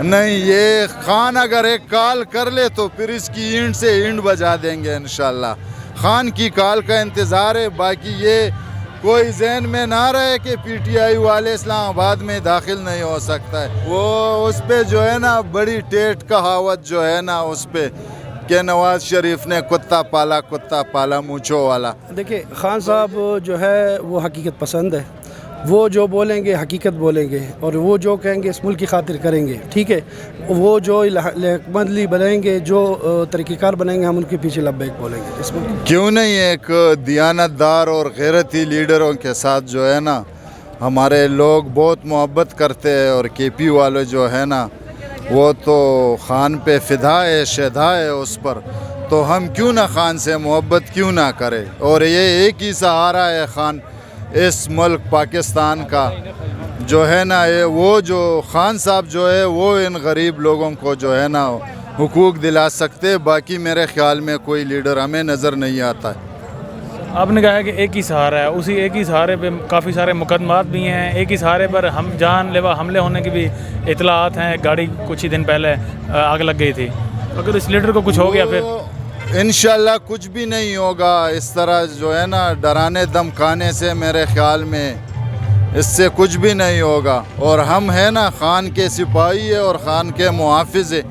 نہیں، یہ خان اگر ایک کال کر لے تو پھر اس کی اینٹ سے اینٹ بجا دیں گے انشاءاللہ. خان کی کال کا انتظار ہے. باقی یہ کوئی ذہن میں نہ رہے کہ پی ٹی آئی والے اسلام آباد میں داخل نہیں ہو سکتا ہے. وہ اس پہ جو ہے نا بڑی ٹیٹ کہاوت جو ہے نا اس پہ کہ نواز شریف نے کتا پالا مونچھوں والا. دیکھیں خان صاحب جو ہے وہ حقیقت پسند ہے. وہ جو بولیں گے حقیقت بولیں گے، اور وہ جو کہیں گے اس ملک کی خاطر کریں گے. ٹھیک ہے، وہ جو حکمت بنیں گے، جو طریقہ کار بنیں گے، ہم ان کے پیچھے لبیک بولیں گے. اس ملک کیوں نہیں ایک دیانت دار اور غیرتی لیڈروں کے ساتھ جو ہے نا ہمارے لوگ بہت محبت کرتے ہیں. اور کے پی والے جو ہے نا وہ تو خان پہ فدا ہے، شہدا ہے اس پر. تو ہم کیوں نہ خان سے محبت کیوں نہ کرے. اور یہ ایک ہی سہارا ہے خان اس ملک پاکستان کا جو ہے نا. وہ جو خان صاحب جو ہے وہ ان غریب لوگوں کو جو ہے نا حقوق دلا سکتے. باقی میرے خیال میں کوئی لیڈر ہمیں نظر نہیں آتا ہے. آپ نے کہا کہ ایک ہی سہارا ہے، اسی ایک ہی سہارے پہ کافی سارے مقدمات بھی ہیں. ایک ہی سہارے پر ہم جان لیوا حملے ہونے کی بھی اطلاعات ہیں. گاڑی کچھ ہی دن پہلے آگ لگ گئی تھی. اگر اس لیڈر کو کچھ ہو گیا پھر انشاءاللہ کچھ بھی نہیں ہوگا. اس طرح جو ہے نا ڈرانے دمکانے سے میرے خیال میں اس سے کچھ بھی نہیں ہوگا. اور ہم ہیں نا خان کے سپاہی ہے اور خان کے محافظ ہے.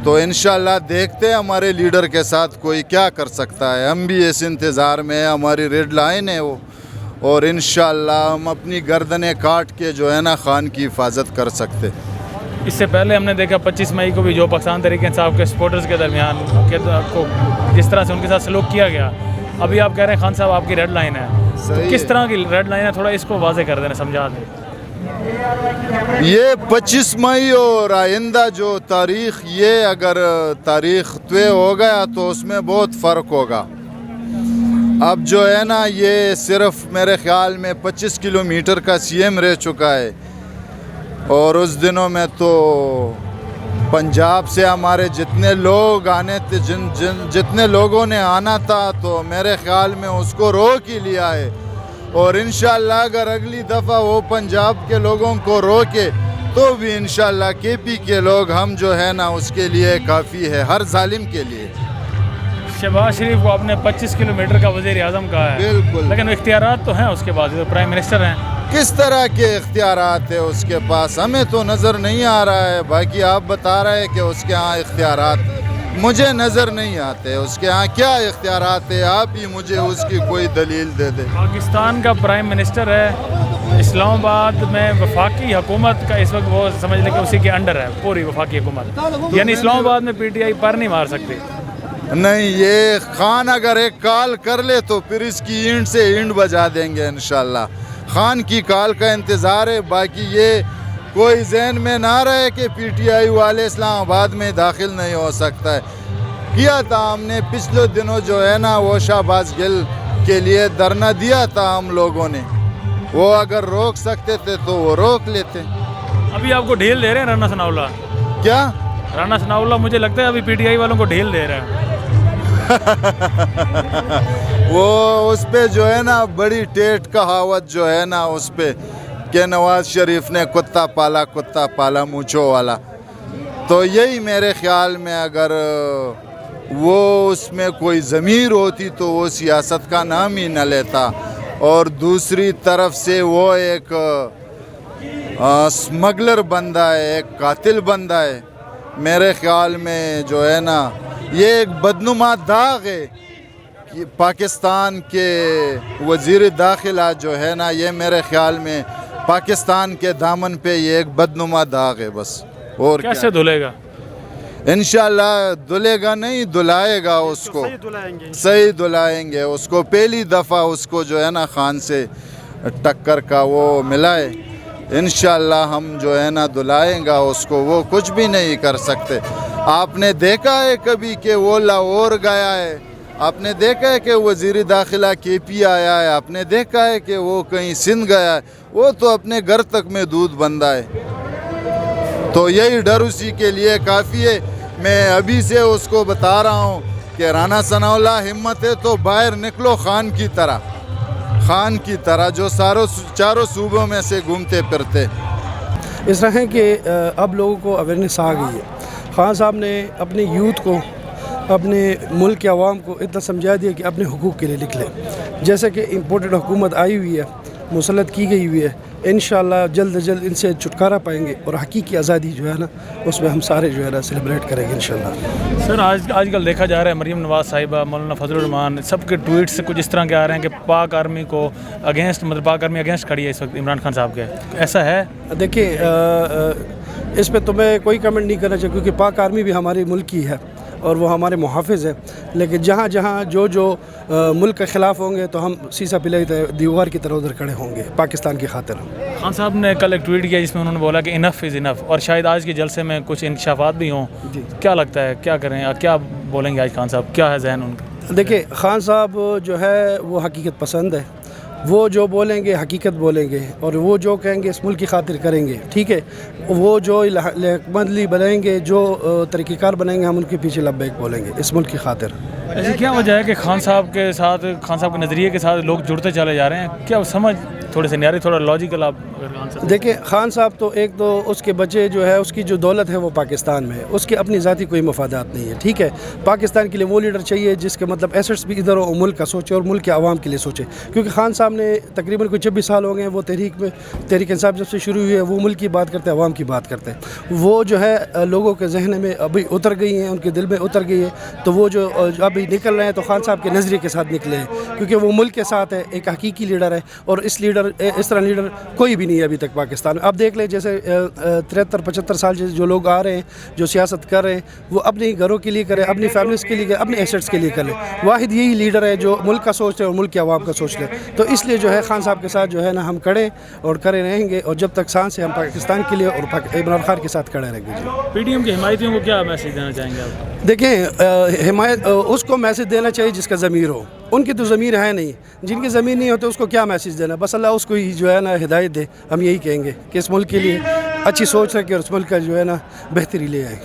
تو انشاءاللہ دیکھتے ہیں ہمارے لیڈر کے ساتھ کوئی کیا کر سکتا ہے. ہم بھی اس انتظار میں ہیں. ہماری ریڈ لائن ہے وہ. اور انشاءاللہ ہم اپنی گردنیں کاٹ کے جو ہے نا خان کی حفاظت کر سکتے. اس سے پہلے ہم نے دیکھا 25 مئی کو بھی جو پاکستان تحریک انصاف کے سپورٹرز کے درمیان کو جس طرح سے ان کے ساتھ سلوک کیا گیا. ابھی آپ کہہ رہے ہیں خان صاحب آپ کی ریڈ لائن ہے، تو کس طرح کی ریڈ لائن ہے؟ تھوڑا اس کو واضح کر دینا، سمجھا دیں. یہ 25 مئی اور آئندہ جو تاریخ، یہ اگر تاریخ طے ہو گیا تو اس میں بہت فرق ہوگا. اب جو ہے نا یہ صرف میرے خیال میں 25 کلومیٹر کا سی ایم رہ چکا ہے. اور اس دنوں میں تو پنجاب سے ہمارے جتنے لوگ آنے تھے، جتنے لوگوں نے آنا تھا، تو میرے خیال میں اس کو روک ہی لیا ہے. اور انشاءاللہ اگر اگلی دفعہ وہ پنجاب کے لوگوں کو روکے تو بھی انشاءاللہ کے پی کے لوگ ہم جو ہے نا اس کے لیے کافی ہے، ہر ظالم کے لیے. شہباز شریف کو آپ نے 25 کلومیٹر کا وزیر اعظم کہا ہے، بالکل، لیکن اختیارات تو ہیں اس کے پاس، پرائم منسٹر ہیں. کس طرح کے اختیارات ہیں اس کے پاس؟ ہمیں تو نظر نہیں آ رہا ہے. باقی آپ بتا رہے ہیں کہ اس کے ہاں اختیارات، مجھے نظر نہیں آتے اس کے ہاں کیا اختیارات ہیں. آپ ہی مجھے اس کی کوئی دلیل دے دیں. پاکستان کا پرائم منسٹر ہے، اسلام آباد میں وفاقی حکومت کا اس وقت وہ سمجھ لیں کہ اسی کے انڈر ہے پوری وفاقی حکومت، یعنی اسلام آباد میں پی ٹی آئی پر نہیں مار سکتی. نہیں، یہ خان اگر ایک کال کر لے تو پھر اس کی اینٹ سے اینٹ بجا دیں گے انشاءاللہ. خان کی کال کا انتظار ہے. باقی یہ کوئی ذہن میں نہ رہے کہ پی ٹی آئی والے اسلام آباد میں داخل نہیں ہو سکتا ہے. کیا تھا ہم نے پچھلے دنوں جو ہے نا وہ شہباز گل کے لیے دھرنا دیا تھا ہم لوگوں نے. وہ اگر روک سکتے تھے تو وہ روک لیتے. ابھی آپ کو ڈھیل دے رہے ہیں رانا ثناء اللہ. کیا رانا ثناء اللہ مجھے لگتا ہے ابھی پی ٹی آئی والوں کو ڈھیل دے رہے ہیں. وہ اس پہ جو ہے نا بڑی ٹیٹ کہاوت جو ہے نا اس پہ کہ نواز شریف نے کتا پالا مونچھوں والا. تو یہی میرے خیال میں اگر وہ اس میں کوئی ضمیر ہوتی تو وہ سیاست کا نام ہی نہ لیتا. اور دوسری طرف سے وہ ایک اسمگلر بندہ ہے، ایک قاتل بندہ ہے. میرے خیال میں جو ہے نا یہ ایک بدنما داغ ہے کہ پاکستان کے وزیر داخلہ جو ہے نا، یہ میرے خیال میں پاکستان کے دامن پہ یہ ایک بدنما داغ ہے بس. اور کیسے دھلے گا؟ انشاءاللہ دھلے گا نہیں، دھلائے گا اس کو، صحیح دھلائیں گے اس کو. پہلی دفعہ اس کو جو ہے نا خان سے ٹکر کا وہ ملا ہے. انشاءاللہ ہم جو ہے نا دھلائیں گا اس کو. وہ کچھ بھی نہیں کر سکتے. آپ نے دیکھا ہے کبھی کہ وہ لاہور گیا ہے؟ آپ نے دیکھا ہے کہ وزیر داخلہ کے پی آیا ہے؟ آپ نے دیکھا ہے کہ وہ کہیں سندھ گیا ہے؟ وہ تو اپنے گھر تک میں دودھ بندہ ہے. تو یہی ڈر اسی کے لیے کافی ہے. میں ابھی سے اس کو بتا رہا ہوں کہ رانا ثناء اللہ ہمت ہے تو باہر نکلو خان کی طرح جو چاروں صوبوں میں سے گھومتے پھرتے. اس طرح ہے کہ اب لوگوں کو اویئرنیس آ گئی ہے. خان صاحب نے اپنے یوتھ کو، اپنے ملک کے عوام کو اتنا سمجھا دیا کہ اپنے حقوق کے لیے لکھ لیں. جیسے کہ امپورٹڈ حکومت آئی ہوئی ہے، مسلط کی گئی ہوئی ہے، انشاءاللہ جلد از جلد ان سے چھٹکارا پائیں گے اور حقیقی آزادی جو ہے نا اس میں ہم سارے جو ہے نا سیلیبریٹ کریں گے انشاءاللہ. سر آج کل دیکھا جا رہا ہے مریم نواز صاحبہ، مولانا فضل الرحمان، سب کے ٹویٹس کچھ اس طرح کے آ رہے ہیں کہ پاک آرمی کو اگینسٹ، مطلب پاک آرمی اگینسٹ کھڑی ہے اس وقت عمران خان صاحب کے. ایسا ہے؟ دیکھیں اس پہ تو میں کوئی کمنٹ نہیں کرنا چاہوں کیونکہ پاک آرمی بھی ہمارے ملک کی ہے اور وہ ہمارے محافظ ہے. لیکن جہاں جہاں جو ملک کے خلاف ہوں گے تو ہم سیسا پلائی دیوار کی طرح ادھر کھڑے ہوں گے پاکستان کی خاطر. خان صاحب نے کل ایک ٹویٹ کیا جس میں انہوں نے بولا کہ انف از انف، اور شاید آج کے جلسے میں کچھ انکشافات بھی ہوں. جی کیا لگتا ہے کیا کریں، کیا بولیں گے آج خان صاحب، کیا ہے ذہن ان کا؟ دیکھیں خان صاحب جو ہے وہ حقیقت پسند ہے. وہ جو بولیں گے حقیقت بولیں گے اور وہ جو کہیں گے اس ملک کی خاطر کریں گے. ٹھیک ہے، وہ جو حکمت بنائیں گے، جو طریقہ کار بنائیں گے، ہم ان کے پیچھے لبیک بولیں گے اس ملک کی خاطر. ایسی کیا وجہ ہے کہ خان صاحب کے ساتھ، خان صاحب کے نظریے کے ساتھ لوگ جڑتے چلے جا رہے ہیں؟ کیا سمجھ تھوڑے سے نیاری، تھوڑا لاجیکل آپ آنسر. دیکھیں خان صاحب تو ایک تو اس کے بچے جو ہے اس کی جو دولت ہے وہ پاکستان میں ہے، اس کے اپنی ذاتی کوئی مفادات نہیں ہے. ٹھیک ہے، پاکستان کے لیے وہ لیڈر چاہیے جس کے مطلب ایسٹس بھی ادھر ہو، ملک کا سوچے اور ملک کے عوام کے لیے سوچے. کیونکہ خان صاحب نے تقریباً کوئی 26 سال ہو گئے ہیں وہ تحریک انصاف جب سے شروع ہوئی ہے وہ ملک کی بات کرتے ہیں، عوام کی بات کرتے ہیں. وہ جو ہے لوگوں کے ذہن میں ابھی اتر گئی ہیں، ان کے دل میں اتر گئی ہے. تو وہ جو ابھی نکل رہے ہیں تو خان صاحب کے نظریے کے ساتھ نکلے ہیں کیونکہ وہ ملک کے ساتھ ہے، ایک حقیقی لیڈر ہے. اور اس طرح لیڈر کوئی بھی نہیں ہے ابھی تک پاکستان میں. اب دیکھ لیں جیسے 73-75 سال جو لوگ آ رہے ہیں، جو سیاست کر رہے ہیں، وہ اپنے گھروں کے لیے کریں، اپنی فیملیز کے لیے کریں، اپنے ایسٹس کے لیے کریں. واحد یہی لیڈر ہے جو ملک کا سوچ ہے اور ملک کے عوام کا سوچ لے. تو اس لیے جو ہے خان صاحب کے ساتھ جو ہے نا ہم کھڑے اور کرے رہیں گے، اور جب تک سانس ہے ہم پاکستان کے لیے اور عمران خان کے ساتھ کھڑے رہیں گے. جی پی ٹی ایم کے حمایتیوں کو کیا میسیج دینا چاہیں گے آپ؟ دیکھیں حمایت اس کو میسیج دینا چاہیے جس کا ضمیر ہو. ان کی تو ضمیر ہے نہیں، جن کی ضمیر نہیں ہوتے اس کو کیا میسیج دینا. بس اللہ اس کو ہی جو ہے نا ہدایت دے. ہم یہی کہیں گے کہ اس ملک کے لیے اچھی سوچ رکھے اور اس ملک کا جو ہے نا بہتری لے آئے.